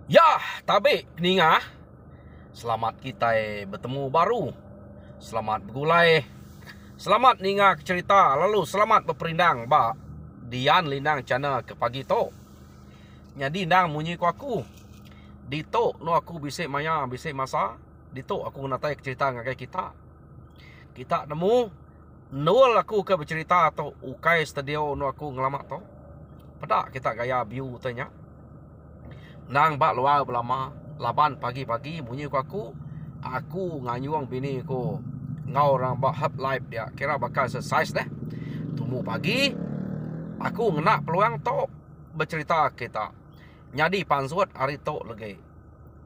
Ya, tabe peningah. Selamat kita bertemu baru. Selamat bergulai. Selamat ninga cerita. Lalu selamat berperindang ba Dian linang cana ke pagi to. Jadi nang munyi ku aku. Dito no aku bisik maya bisik masa. Dito aku natai cerita ngagai kita. Kita nemu nol aku ke bercerita to ukai studio no aku ngelamak to. Pada kita gaya view tanya. Nang bak luar belama laban pagi-pagi bunyi ku aku nganyuang bini ku ngau orang bak hub live dia kira bakal exercise deh tumu pagi aku ngena peluang to bercerita kita nyadi pansuat hari to lagi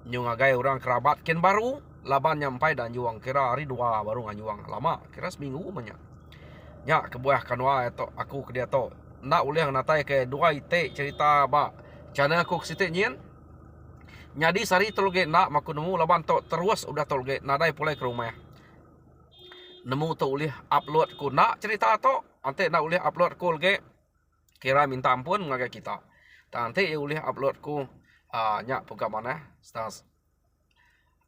nyung agai orang kerabat ken baru laban nyampai dan juang kira hari dua baru nganyuang lama kira seminggu banyak nya kebuah kanwa to aku ke dia to nak uleh natai ke dua ite cerita ba cana aku ke situ nyen. Nyadi sari tolge nak maku nemu laban to terus udah tolge nadai pulai ke rumah. Nemu to ulih upload ku nak cerita to ante nak ulih upload ku lge kira minta ampun ngaga kita. Ta ante ulih upload ku nyak puga mana stas.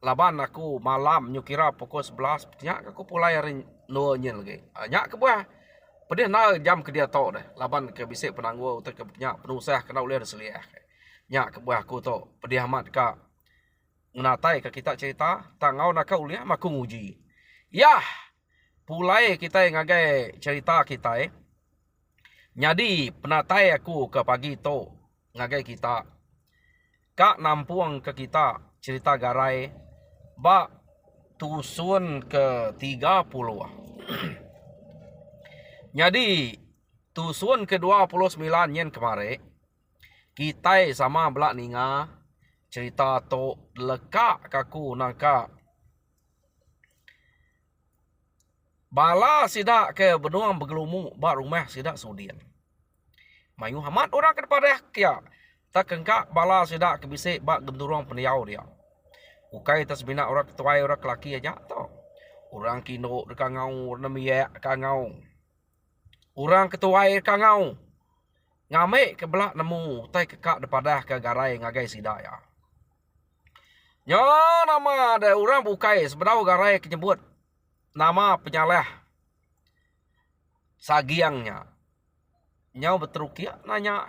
Laban aku malam nyu kira pukul 11 nyak aku pulai hari no nyen lge. Nyak ke buah pedih na jam ke dia to deh. Laban ke bisik penanggu utek ke nyak penusah kena ulih seliah. Nyak ke buah aku to pedih amat ka menatai ke kita cerita tangau nak uliah maku nguji. Yah, pulai kita ngagai cerita kita Nyadi penatai aku ke pagi to ngagai kita. Kak nampuang ke kita cerita garai ba tusun ke 30. Nyadi tusun ke 29 yen kemarin kita sama belak ninga cerita to lekak kaku nangka bala sidak ke benuang bergelumu ba rumah sidak sudian mayu hamat orang kepada kia tak kengkak bala sidak ke bisik ba genturong peniau dia ukai tas bina orang ketuai orang kelaki aja to orang kino dekangau nemiyak kangau orang ketuai kangau ngame ke belak nemu tai kekak depadah ke garai ngagai sidak ya. Ya nama ada orang bukai sebenarnya garai kenyebut nama penyaleh sagiangnya. Nyau betrukia nanya.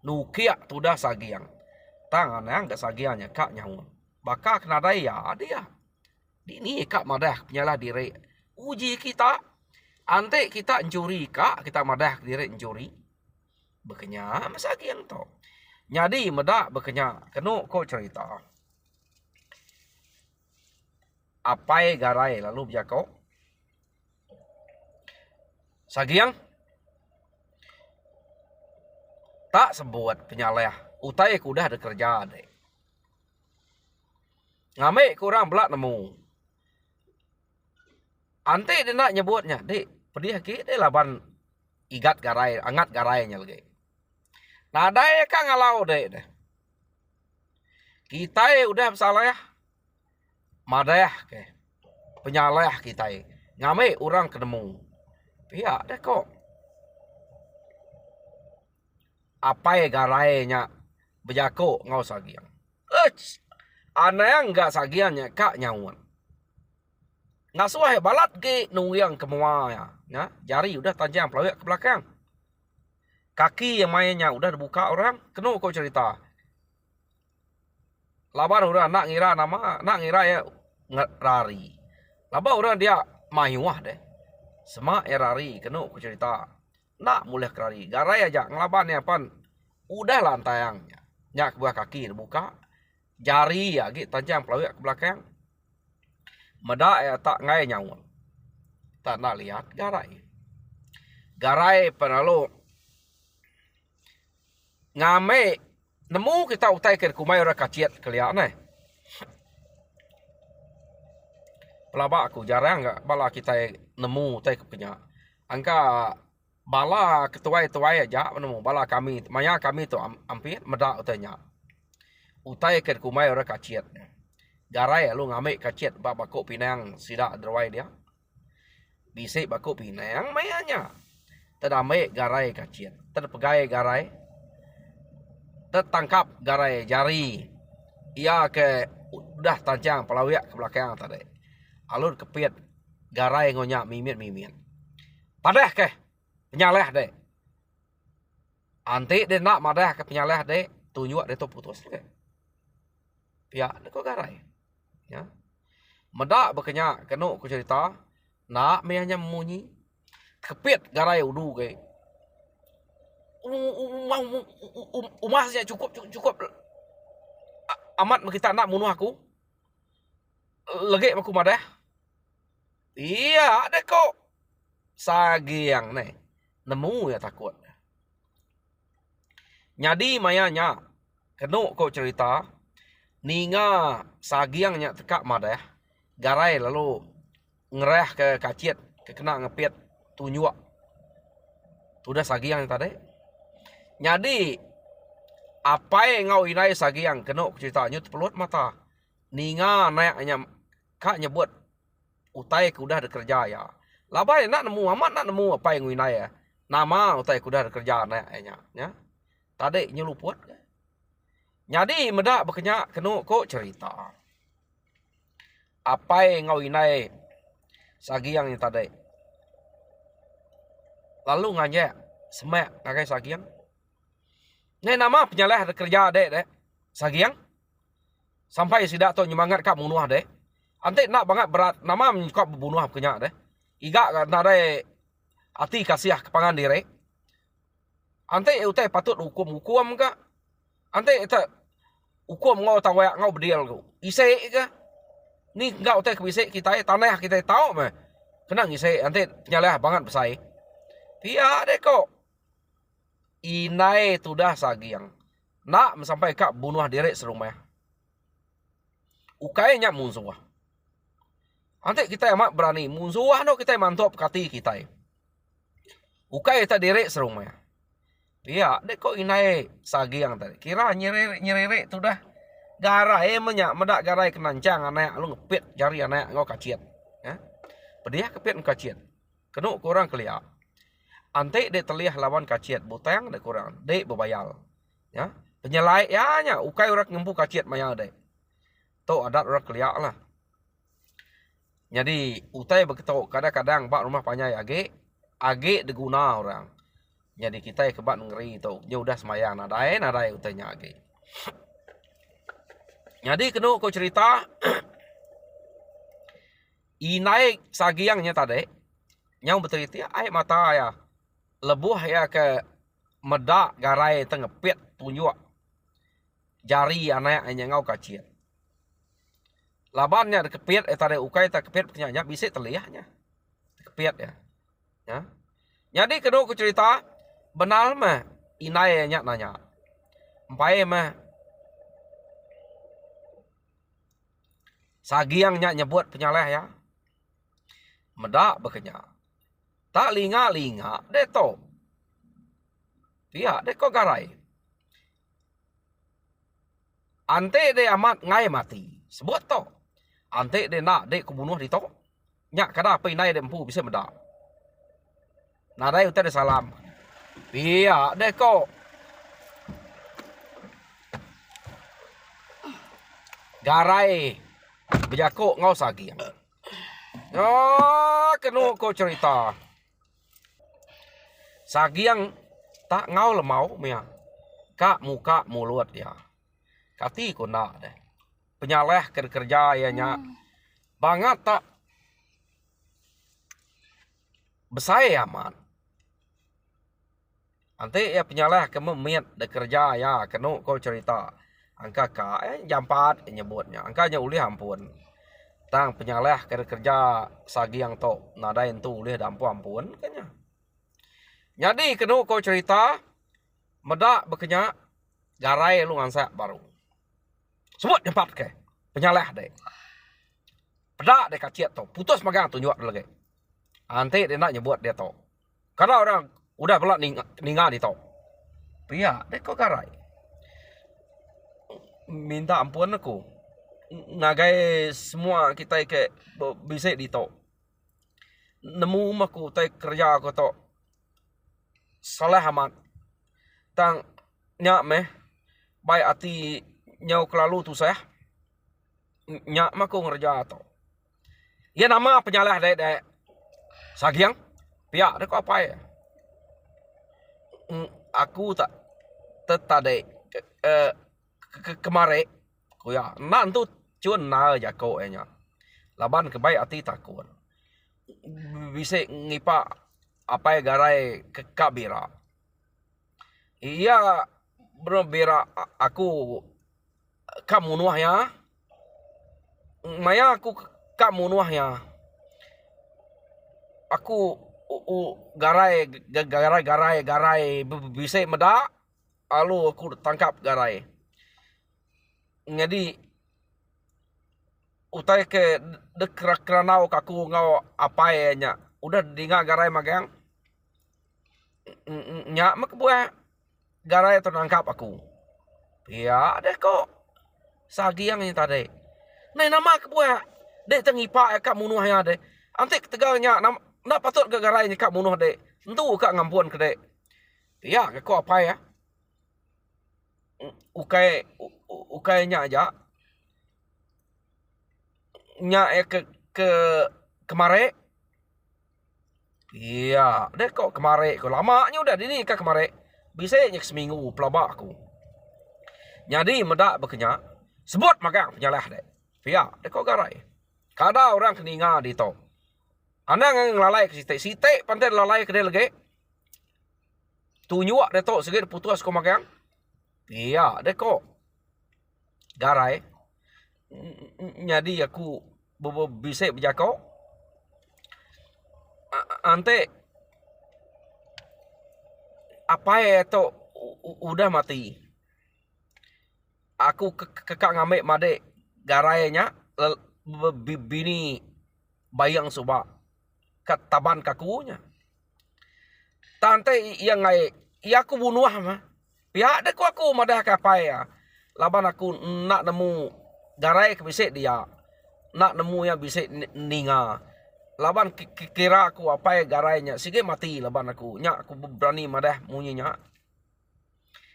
Nukia tu dah sagiang. Tangan yang gak sagiangnya kak nyau. Baka kena daya dia. Di ni kak madah penyalah diri. Uji kita. Ante kita mencuri kak kita madah diri mencuri. Bekenya masagiang tu. Nyadi medak bekenya kenu kau cerita. Apai garai lalu biako. Sagiang tak sebut penyaleh. Utai ku dah ada kerja dek. Ngame kurang belak nemu. Ante dia nak nyebutnya dek. Pedih ki dia laban igat garai, angat garainya lagi. Nadai kan ngalau dek deh. Kita udah bersalah madayah ke. Penyaleh kita ngame orang ketemu. Pihak deh kok. Apa garainya bejako ngau sagiang. Aneh enggak sagiannya kak nyauan. Ngasuah balat ke nuyang kemua ya. Jari udah tajam pelawak ke belakang. Kaki yang mainnya udah dibuka orang. Kenu kau cerita. Laban orang nak ngira nama. Nak ngira ya rari. Laban orang dia mayuah deh. Semak ya rari. Kenu kau cerita. Nak mulai kerari. Garai aja ngelaban ya pan. Udah lantayangnya. Nyak buah kaki dibuka. Jari ya gitu tajam pelawak ke belakang. Medak ya tak ngai nyawang. Tak nak lihat garai. Garai penalu ngame nemu kita utai ke kumai orang kaciat kelian pelaba aku jarang enggak bala kita nemu utai ke punya. Angka bala ketuai aja nemu bala kami maya kami tu ampir medak utainya. Utai ke kumai orang kaciat. Garai lu ngame kaciat ba bakok pinang sida derwai dia. Bisik bakok pinang mayanya. Tadame garai kaciat. Tad pegai garai tertangkap garai jari. Ia ke udah tancang pelawiak ke belakang tadi. Alur kepit garai ngonyak mimit. Padah ke penyaleh deh. Anti dia nak madah ke penyaleh deh. Tunjuk dia tu putus ke. Pihak dia kok garai. Ya. Medak berkenyak kena ku cerita. Nak mehanya memunyi. Kepit garai udu ke. Umasnya cukup amat kita nak bunuh aku. Lagi aku madah. Iya, ada kok. Sagiang nih. Nemu ya takut. Nyadi mayanya. Kena kok cerita. Ninga sagiangnya tekak madah. Garai lalu ngereh ke kacit. Kena ngepit tunjuk. Sudah sagiang tadi. Nyadi apa yang ngau inai sagiang kena ceritanya terpelut mata. Ninga naiknya kak nyebut utai kuda ada kerja ya. Labai nak nemu amat nak nemu apa yang inai ya. Nama utai kuda ada kerja naiknya ya. Tadi nyeluput. Nyadi medak berkenyak kena kok cerita. Apa yang ngau inai sagiang yang tadi. Lalu ngajak semak ngagai sagiang. Ini nama penyaleh ada kerja dek. Sagiang. Sampai sidak tu nyemangat kak bunuh dek. Ante nak banget berat. Nama menyuka berbunuh kenyak dek. Iga kan ada hati kasih kepangan diri. Ante utai patut hukum ke. Ante itu hukum ngau tawayak ngau berdil ku. Isek ke. Ni ngau utai kebisik kita tanah kita tahu mah. Kena isek ante penyaleh banget besai. Pihak dek kok. Inai sudah sagiang. Nak sampai kak bunuh diri serumah. Ukainya munsuah. Nanti kita amat berani. Munsuah no kita mantap kati kita. Ukai kita diri serumah. Ya, dek kok inai sagiang tadi. Kira nyerere sudah. Garai medak garai kenancang anak lu ngepit jari anak ngau kacit. Ya. Pediah kepit ngkacit. Kena kurang keliak. Ante dek terlihat lawan kacit butang dek kurang dek bebayal ya penyelai ya nya ukai orang ngempu kacit maya dek tu adat orang keliak lah. Jadi utai begitu kadang-kadang bak rumah panjai age diguna orang. Jadi kita kebat ngeri tu dia udah semayang nadai utainya age. Jadi kena kau cerita inai sagiangnya tadi nyau betul itu ai mata ya. Lebuh ya ke medak garai tengepit tunjuk jari anak yang ngau kacir. Labannya kepit tadi ukai tak kepit penyanyi bisa terlihatnya. Kepit ya. Ya. Jadi kedua aku cerita benar mah inai nanya. Empai mah sagiangnya nyebut penyaleh ya. Medak bekenyak. Tak linga deh to. Pihak deh kok garai. Ante deh amat ngai mati. Sebut to. Ante deh nak deh kebunuh di to. Nyak kada apa inai deh empu bisa medak. Nadai utai deh salam. Pihak deh kok. Garai. Berjakuk ngau sagiang. Oh, kena kau cerita. Sagiang tak ngau lemau mia. Kak muka mulut dia. Kati ko nak deh. Penyaleh kerja ianya. Banget tak besai amat. Nanti ya penyaleh kememiat de kerja ya kena kau cerita. Angka kak jampat nyebutnya. Angkanya ulih ampun. Tang penyaleh kerja sagiang to nadain tu ulih dampu ampun kanya. Jadi kena kau cerita medak berkenyak garai lu ngansak baru. Sebut jempat ke penyaleh deh. Pedak deh kacit to putus magang tunjuk lagi. Nanti dia nak nyebut dia to. Karena orang udah pelak ninga di to. Pia deh kau garai. Minta ampun aku. Ngagai semua kita ke bisa di to. Nemu maku tai kerja aku to. Salah amat. Tang nyak meh baik hati nyau kelalu tu saya. Nyak mah ku ngerja to. Ya nama penyalah dek sagiang. Pihak dek apa ya? Aku tak tetade kemare ku ya nan tu cun na ja ko nya. Laban ke baik hati takut. Bisa ngipa apa ya garai ke kabira. Iya berbera aku kamu nuah ya. Maya aku kamu nuah ya. Aku garai bisa meda. Lalu aku tangkap garai. Jadi utai ke dekranau kaku ngau apa ya nya. Udah dinga garai magang. Nya mak buah garai ternangkap aku. Ya deh kok sagiang ini tadi. Nah nama kebuah dek tengipa kak munuh ya dek. Antik tegalnya nak patut ke garai kak munuh dek. Tentu kak ngampuan ke dek. Ya kok apa ya? Ukainya aja. Nya ke kemare. Iya, dek kok kemare. Kok lamanya udah ini kak kemare. Bisa nyek seminggu pelabak aku. Jadi medak bekenyak. Sebut magang penyalah dek. Ya, dek kok garai. Kada orang keninga di to. Anda ngelalai ke site pantai lalai ke dia lagi. Tunyuak dek to segera putus ko magang. Iya, dek kok garai. Jadi aku bisa berjako. Ante apa ya to udah mati. Aku kekak ngamek made garainya bini bayang suba kataban kakunya. Tante yang ngai ya aku bunuh mah. Pihak dek aku madah kapai ya. Laban aku nak nemu garai kebisik dia. Nak nemu yang bisik ninga. Laban kira aku apa ya garainya. Sige mati laban aku. Nyak aku berani madah munyinya.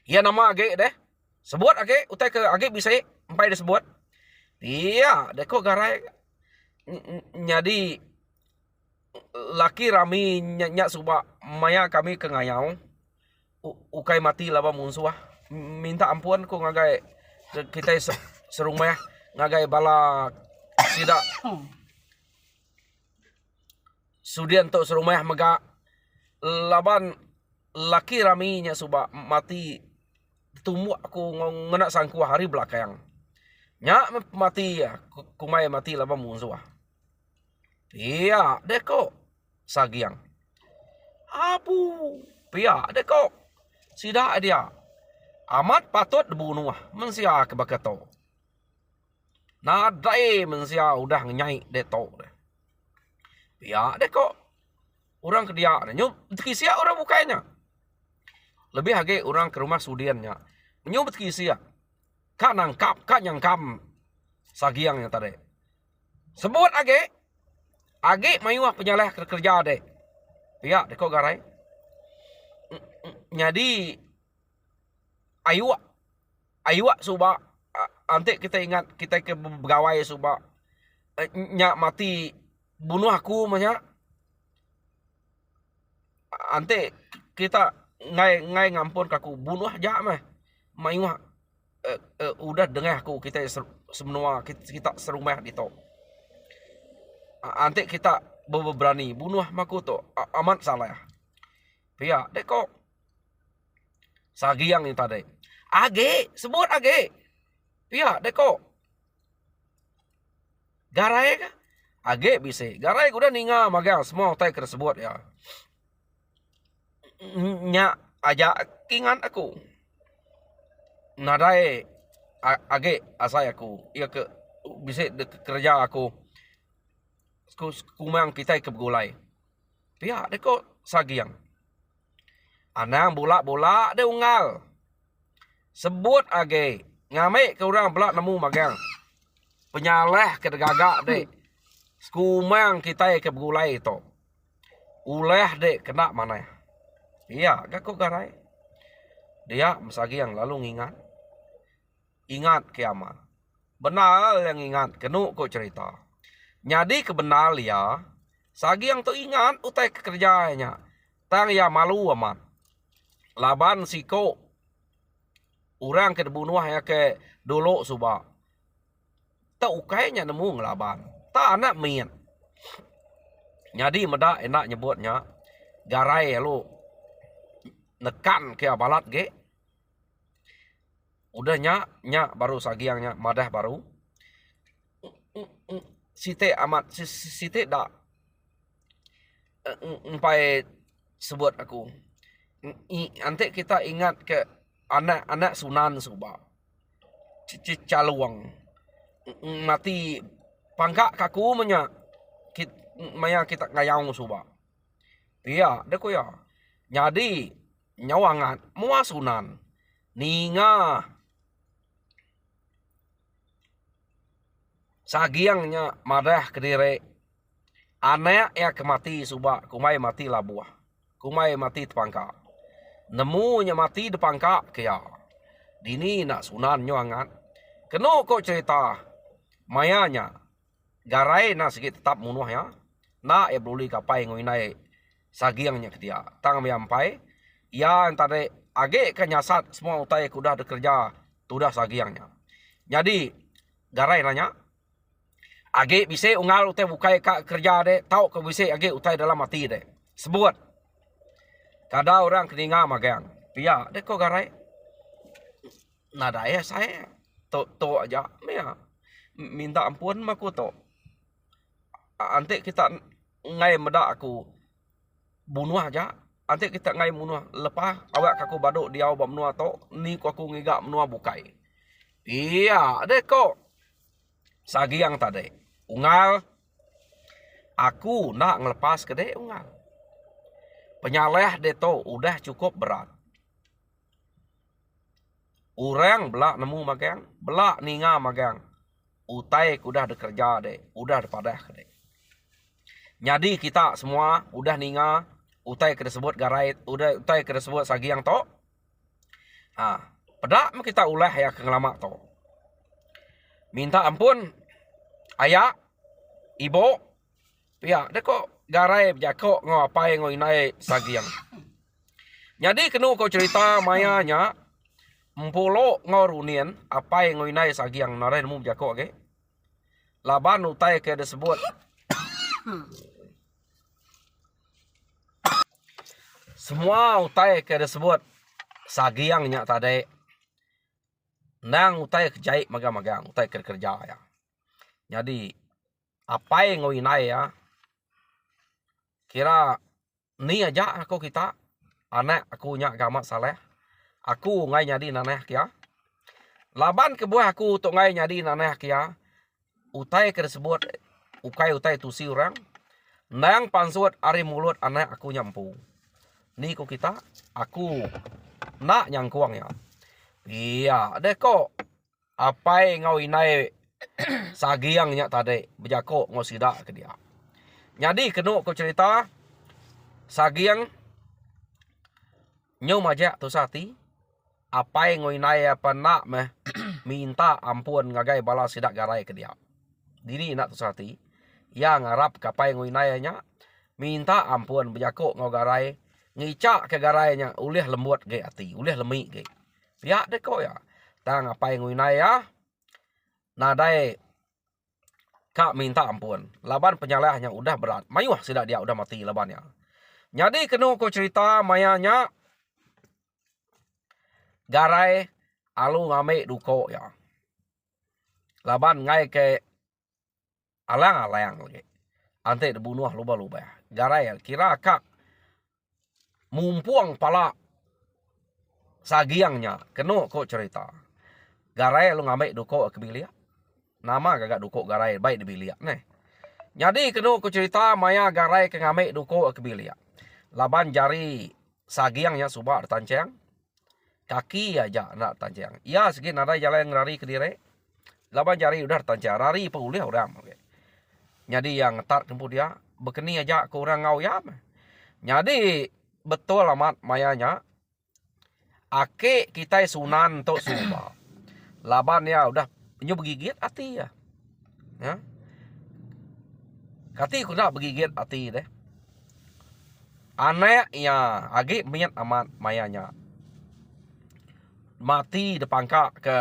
Ya nama age deh. Sebut age. Utai ke age bisa empai dia sebut. Iya. Deh kok garai. Jadi. Laki rami nyak subak. Maya kami ke ngayau. Ukai mati laban musuh. Minta ampun ku ngagai. Kita serumah. Ngagai bala. Tidak. Sudian untuk serumah mega laban laki raminya subak mati tumbuh aku ngenak sangku hari belakang. Nyak mati ya kumai mati laban musuh. Iya deko sagiang. Abu pia deko sidak dia. Amat patut dibunuh mensia kebakato. Nadai mensia udah nyai deto. Ya deh kok orang ke dia nyum kisia orang bukanya lebih hage orang ke rumah sudiannya nyum kisia kak nangkap kak nyangkam sagiangnya tadi sebut age mayuah penyalah kerja deh ya deh kok garai jadi ayu suba ante kita ingat kita ke pegawai suba nyak mati bunuh aku mahnya ante kita ngai ngampun kaku bunuh aja mah mayuh udah dengar aku kita semua kita serumah di to ante kita berani bunuh maku to amat salah ya pia dek kok sagiang ini tadi age sebut age pia dek kok garai kah age bisa garai udah ninga magang semua tai tersebut ya nya aja kingan aku nadai age asai aku ia ke bisa kerja aku kumang kita ke begulai pihak deko sagiang anang bola de ungal sebut age ngame ke orang belak nemu magang penyaleh ke gagak dek kumang kita ke begulai itu uleh dek kena mana iya gak kok garai dia mesagi yang lalu ngingat ingat kiamat. Benar yang ingat, kenu ko cerita. Jadi kebenar ya, sagiang tu ingat utai kerjanya. Tang ya malu amat. Laban siko orang ke bunuh ya ke dulu suba. Tak ukainya nemu ngelaban. Tak anak mian. Jadi meda enak nyebutnya garai lu nekan ke balat ge. Udah nya baru sagiangnya madah baru. Site amat site dak empai sebut aku. Nanti kita ingat ke anak-anak Sunan suba. Caluang. Mati pangkak kaku menya maya kita ngayang suba. Iya, deko ya. Jadi nyawangan mua Sunan. Ninga sagiangnya madah kedire anak ya kemati suba kumai mati labuah kumai mati tepangka nemunya mati depangka kaya dini nak Sunan nyawangan keno kok cerita mayanya garai na sikit tetap munuh ya na ya beli kapai ngoinai sagiangnya ketia tang meampai ya antare age kenyasat semua utai kuda bekerja tudah sagiangnya jadi garai nanya age bisa ungal utai bukai ka kerja de tau ke bisa age utai dalam mati de sebut kada orang keninga magang pia de ko garai nada ya saya to aja mea minta ampun maku to ante kita ngai meda aku bunuh aja ante kita ngai bunuh lepas awak aku baduk dia obam menua to ni ku aku ngigak menua bukai iya de ko sagiang tadi ungal aku nak ngelepas ke de ungal penyaleh de to udah cukup berat orang belak nemu magang belak ninga magang utai udah bekerja de udah depadah ke de jadi kita semua udah ninga utai kena sebut garai udah utai kena sebut sagiang to pedak kita ulah ya kengelama to minta ampun ayah ibu ya deko garai jako ngapai ngoinai sagiang jadi kenu kau cerita mayanya mpulo ngorunian apa yang ngoinai sagiang narai nemu jako ke laban utai ke disebut semua utai ke disebut sagiangnya tadi nang utai kejai magang-magang utai kerja ya jadi apa yang ngoinai ya kira ni aja aku kita anak aku nya gamat saleh aku ngai nyadi naneh kia laban ke buah aku untuk ngai nyadi naneh kia utai ke disebut utai tusi orang nang pansut ari mulut anak aku nyampu ni ku kita aku nak nyangkuang ya iya deko apa yang ngoinai sagiangnya tadi bejako ngosida ke dia jadi kenu ko cerita sagiang nyu majak tu sati apa yang ngoinai apa nak meh minta ampun ngagai balas sidak garai ke dia diri nak tu sati yang ngarap kapai ngoinainya minta ampun bejako ngogarai ngicak ke garainya ulih lembut ge ati ulih lemi ge ya deko ya tang apa yang ngoinai ya nadai kak minta ampun laban penyalahnya udah berat mayuh sidak dia udah mati labannya jadi kenu ko cerita mayanya garai alu ngame duko ya laban ngai ke alang-alang lagi ante dibunuh luba-luba garai kira kak mumpuang pala sagiangnya kenu ko cerita garai lu ngame duko kebilia nama gagak duko garai baik dibilia neh jadi kenu ku cerita maya garai ke ngame duko kebilia laban jari sagiangnya suba tancang kaki aja nak tancang ya segi nada jalan rari ke dire laban jari udah tancang rari peulih orang okay. Jadi yang ngetar kempu dia bekeni aja ke orang ngau ya jadi betul amat mayanya ake kita Sunan tok suba laban ya udah nyu begigit hati ya. Ya. Kati kuda begigit hati deh. Anak ya agi miat amat mayanya. Mati depan kak ke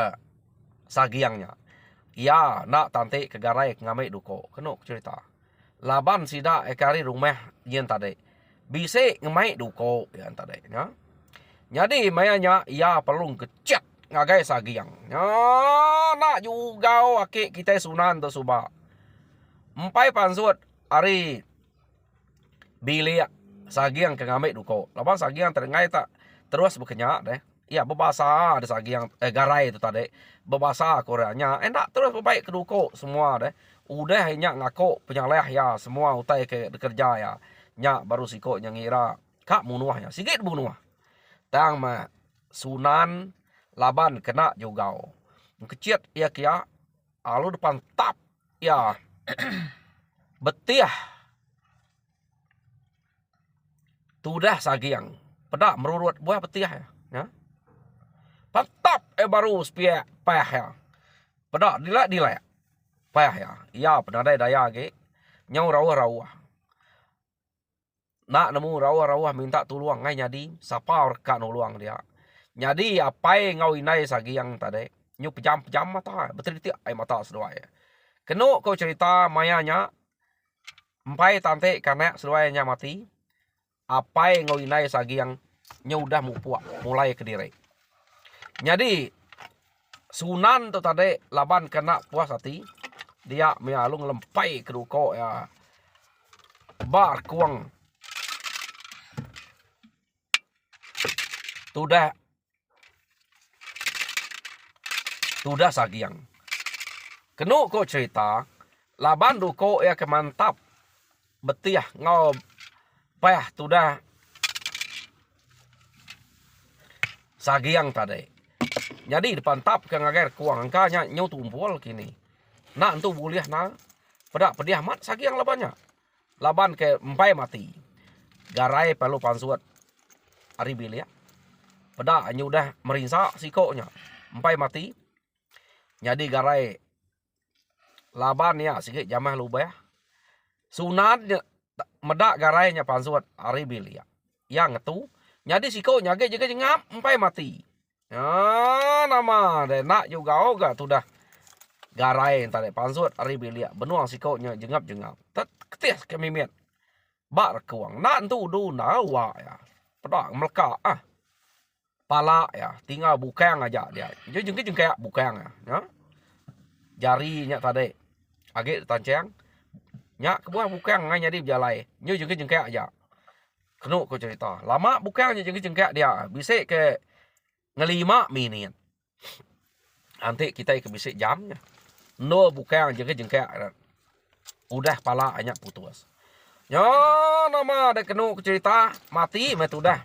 sagiangnya. Ya nak tante ke garai ngamai duko. Kenok cerita. Laban sida ekari rumah yen tadi. Bise ngamai duko yen tadi. Ya. Jadi mayanya ya perlu kecet ngagai sagiang. Ya nak juga aki kita sunan tu suba. Empai pansut ari bilik sagiang ke ngamai duko. Laban sagiang terengai tak terus bekenyak deh. Ya berbahasa ada sagiang garai itu tadi. Berbahasa Koreanya. Enak terus berbaik ke duko semua deh. Udah nyak ngako penyaleh ya semua utai ke kerja ya. Nyak baru siko yang ngira kak munuah ya. Sikit bunuh. Tang ma sunan laban kena juga. Kecit ya kia alu depan tap ya. Betiah. Tudah sagiang. Pedak merurut buah betiah ya. Ya. Pantap baru spia payah ya. Pedak dilek. Payah ya. Ya penadai daya ke. Nyau rawah-rawah. Nak nemu rawah-rawah minta tuluang ngai nyadi. Sapa orka nuluang dia. Nyadi apai ngau inai sagiang tadi. Nyu pejam-pejam mata. Betul-betul ai mata seduai. Keno kau cerita mayanya. Empai tante karena seduainya mati. Apai ngau inai sagiang. Nyu udah mupuak. Mulai ke diri. Jadi sunan tu tadi laban kena puas hati. Dia mialung lempai ke duko ya. Bar kuang. Tudah sagiang. Kenu ko cerita. Laban duko ya kemantap. Betiah ngau payah tudah sagiang tadi. Jadi depan tap ke ngager kuang angkanya nyau tumpul kini. Nak entu buliah na. Pedak pediah mat sagiang labannya. Laban ke empai mati. Garai perlu pansuat. Ari bilia. Pedak nyu udah merinsak sikonya. Empai mati. Jadi garai laban ya sikit jamah lubah. Sunan medak garainya pansuat ari bilia. Yang ngetu. Jadi sikonya ge juga ngap empai mati. Ya nama deh nak juga oga tuh dah garai tadi pansut ari bilia benuang sikonya jengap-jengap. Tet ketis kemimian. Bar kuang nak tu du nawa ya. Pedak meleka pala ya tinggal bukang aja dia. Jadi jengke bukang ya. Jarinya tadi agak tancang. Nyak kebuah bukang ngai nyadi berjalai. Nyu jengke aja. Kenu ko cerita. Lama bukang jengke dia. Bisa ke ngelima minit. Nanti kita ke bisik jamnya. No bukan jengke. Udah pala banyak putus. Ya nama ada kenu cerita mati met udah.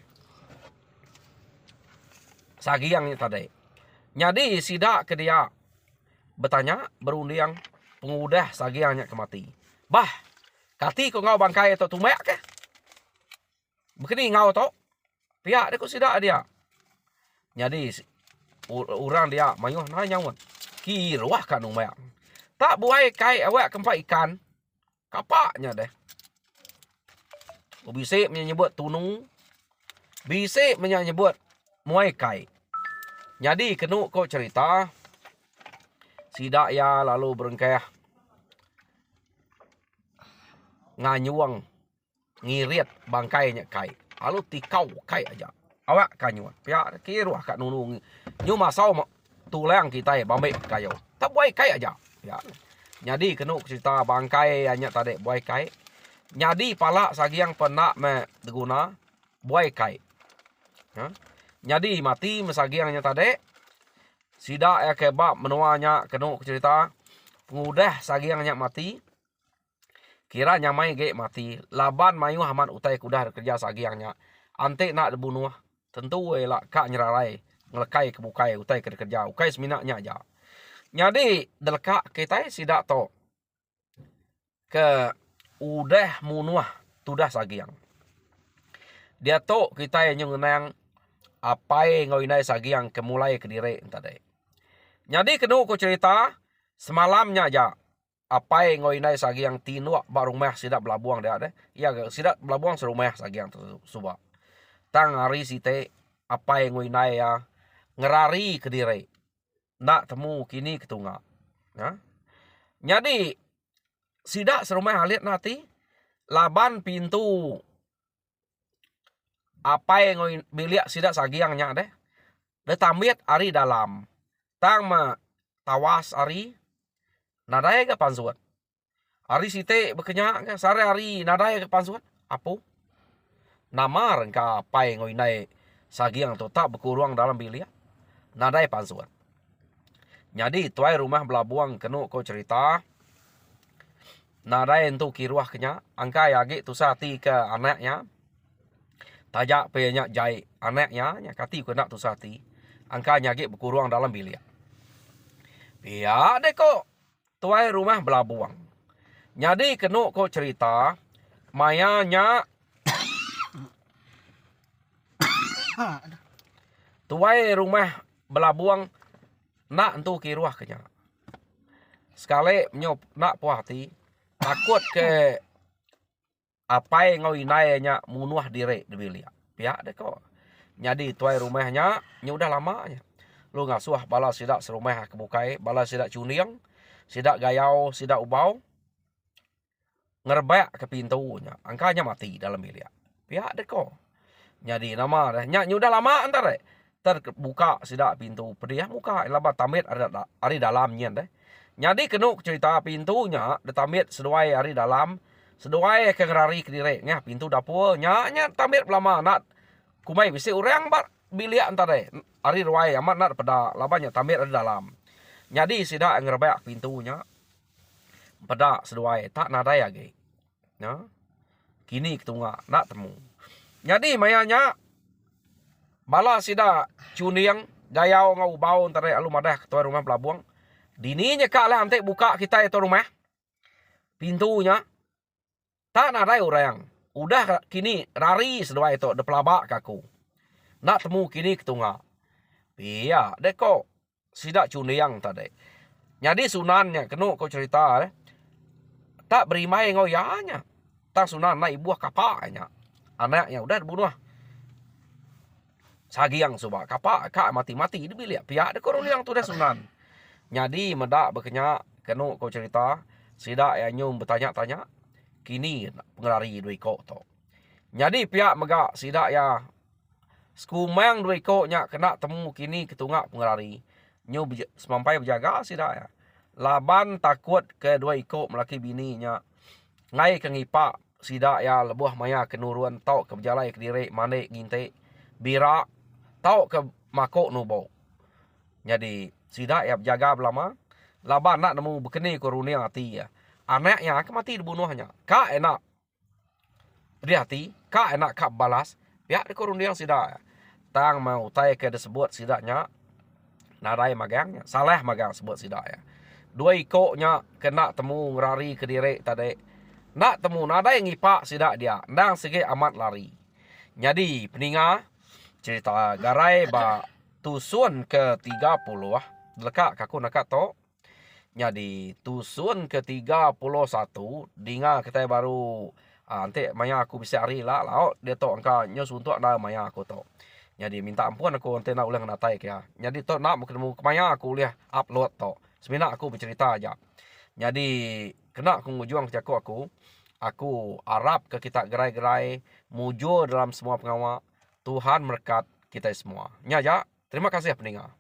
Sagiangnya tadi. Jadi sidak ke dia bertanya berunding pengudah sagiangnya kemati. Bah, kati kau ngau bangkai atau tumek ke? Begini ngau to? Pihak dia kok sidak dia. Jadi orang dia mayuh nanya wan. Kiruah kan umek. Tak buai kai awak kempa ikan. Kapaknya deh. Bisik menyebut tunung. Bisik menyebut muai kai. Jadi kenu kau cerita. Sidak ya lalu berengkeh. Nganyuang. Ngirit bangkainya kai. Lalu tikau kai aja. Awak kanyuan. Pihak kiruah kat nunung. Nyu masau tulang kita ya bambik kayu. Tak buai kai aja. Ya. Jadi kenu cerita bangkai hanya tadi buai kai. Jadi pala sagiang penak me deguna buai kai. Ha? Jadi mati mesagiangnya tadi. Sidak ya kebab menuanya kenu cerita. Pengudah sagiangnya mati. Kira nyamai ge mati. Laban mayu haman utai kudah kerja sagiangnya. Ante nak dibunuh. Tentu lah kak nyerarai. Ngelekai kebukai utai kerja. Ukai seminaknya aja. Jadi delekak kita sidak to. Ke udah munuh tudah sagiang. Dia to kita yang ngenang apai ngoinai sagiang kemulai ke diri tadi. Jadi kena ko cerita semalamnya aja. Apai ngoi nai sagiang tinuak ba rumah sidak belabuang dia deh. Iya sidak belabuang serumah sagiang tu suba. Tang hari site apai ngoi nai ya ngerari ke diri. Nak temu kini ketunga. Ya. Jadi sidak serumah halit nanti laban pintu apai ngoi bilik sidak sagiangnya deh. Detamit ari dalam. Tang ma tawas ari nadai ke pansuat. Ari site bekenya ke sare ari nadai ke pansuat. Apo? Namar ka pai ngoi nai sagiang tu tak berkurang dalam bilik. Nadai pansuat. Jadi tuai rumah belabuang kenu ko cerita. Nadai entu kiruah kenya. Angka yagi tu sati ke anaknya. Tajak pe nyak jai anaknya. Kati ko nak tu sati. Angka nyagi berkurang dalam bilik. Pihak deh kok tuai rumah belabuang. Jadi kena ko cerita mayanya tuai rumah belabuang nak entu kiruah kenya. Sekali nyop nak puah hati takut ke apai ngoi nainya munuah diri di bilik. Pihak deh kok. Jadi tuai rumahnya nyudah lamanya. Lu ngasuh bala sidak serumah kebukai, bala sidak cuniang, sidak gayau, sidak ubau. Ngerebak ke pintunya. Angkanya mati dalam bilik. Pihak deko. Jadi nama dah. Nyak nyudah lama antar deh. Terbuka sidak pintu. Pediah muka. Labat tamit ari dalamnya deh. Jadi kena cerita pintunya. Detamit seduai ari dalam. Seduai ke ngerari ke diri. Nya pintu dapur. Nyak tamit lama. Nak kumai bisi orang bar bilik antar deh. Ari ruai amat nak pada labanya tamir ada dalam. Jadi sidak ngerebak pintunya. Pada seduai tak nadai lagi. Ya. Kini ketunga nak temu. Jadi mayanya bala sidak cuniang gayau ngau bau antar alu madah ketua rumah pelabuang. Dininya kak lah antek buka kita itu rumah. Pintunya tak nadai orang. Udah kini rari seduai itu de pelabak kaku. Nak temu kini ketunga. Iya, deko sidak cuniang tadi. Jadi sunannya kena kau cerita tak berimai ngoyanya. Tak sunan naik buah kapaknya. Anaknya udah dibunuh. Sagiang coba kapak kak mati-mati di bilik. Pihak deko yang tu dah sunan. Jadi medak bekenya kena kau cerita sidak yang nyum bertanya-tanya kini pengerari dua kok to. Jadi pihak megak sidak ya sekumang dua ikutnya kena temu kini ketunga pengerari. Nyu semampai berjaga sidak ya. Laban takut ke dua ikut melaki bininya. Ngai ke ngipak sidak ya lebuh maya kenuruan tau ke berjalai ke diri manik nginte birak tau ke makok nubo. Jadi sidak ya berjaga belama. Laban nak nemu bekeni korunia hati ya. Anaknya mati dibunuhnya. Kak enak berhati, kak enak kak balas. Pihak di korunia sidak ya. Tang mau tai ke disebut sidaknya nadai magangnya salah magang sebut sidak ya. Dua ikutnya kena temu ngerari ke diri tadi. Nak temu nadai ngipak sidak dia. Nang segi amat lari. Jadi peninga cerita garai ba tusun ke-30 lekat kaku nakat to. Jadi tusun ke-31 dinga kita baru nanti maya aku bisa hari lah laut dia to angka nyos untuk ada maya aku to. Jadi minta ampun aku nanti nak ulang natai ya. Jadi to nak ketemu kemaya aku lihat upload to. Sebenarnya aku bercerita aja. Jadi kena aku ngujuang cakap aku harap ke kita gerai-gerai mujur dalam semua pengawal. Tuhan berkat kita semua. Nya aja. Terima kasih pendengar.